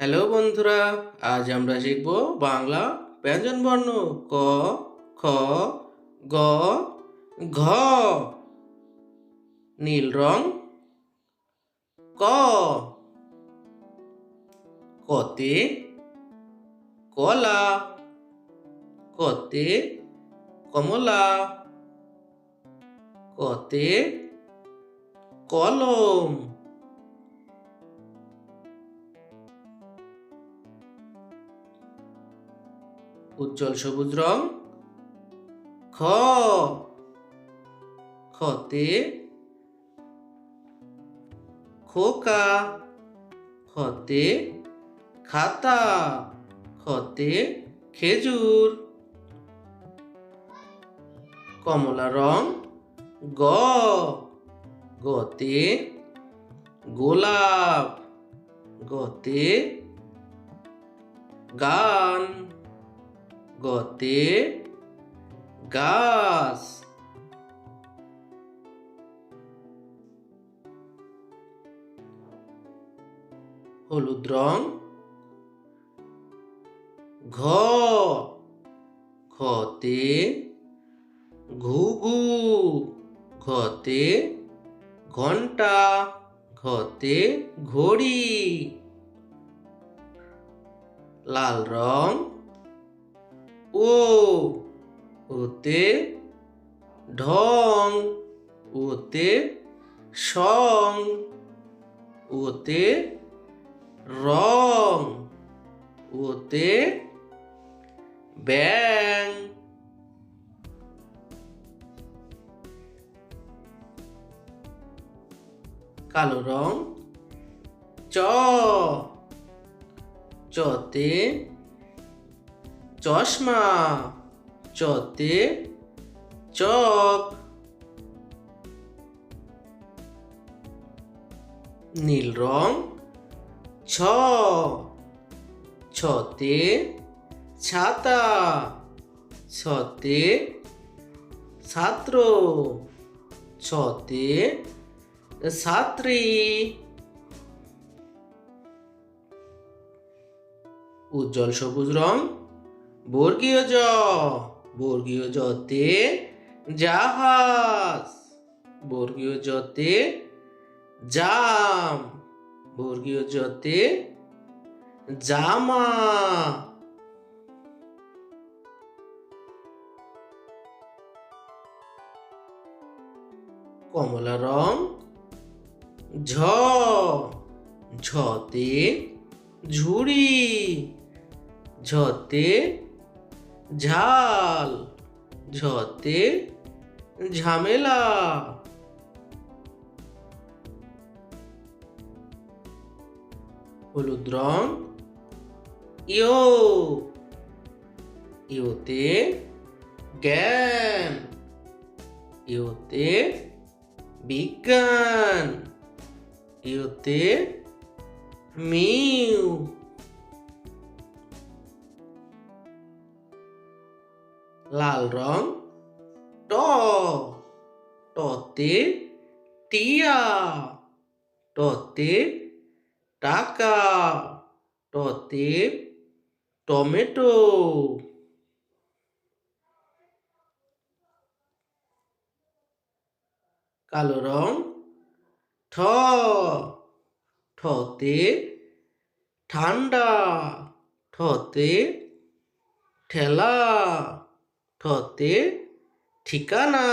Hello বন্ধুরা, আজ আমরা শিখব বাংলা ব্যঞ্জনবর্ণ ক, খ, গ, ঘ। নীল রং ক, কতে কলা, কতে কমলা, কতে কলম। উজ্জ্বল সবুজ রং খ, খতে খোকা, খতে খাতা, খতে খেজুর। কমলা রং গ, গতে গোলাপ, গতে গান, গতে গাছ। হলুদ রং ঘ, ঘতে ঘুঘু, ঘতে ঘন্টা, ঘতে ঘড়ি। লাল রং ও, ওতে ঢং, ওতে সং, ওতে রং, ওতে ব্যাং। কালো রং চ, চতে চশমা, চতে চক। নীল রং ছ, ছতে ছাতা, ছতে ছাত্র, ছতে ছাত্রী। উজ্জ্বল সবুজ রং বর্গীয় জ, বর্গীয় জতে জাহাজ, বর্গীয় জতে জাম, বর্গীয় জতে জামা। কমলা রং ঝ, ঝতে ঝুড়ি, ঝতে ঝাল, ঝতে ঝামেলা। হলুদ রং ইয়ো, ইয়োতে জ্ঞান, ইয়োতে বিজ্ঞান, ইয়োতে মিউ। লাল রং ট, টতে টিয়া, টতে টাকা, টতে টমেটো। কালো রং ঠ, ঠতে ঠান্ডা, ঠতে ঠেলা, ঠতে ঠিকানা।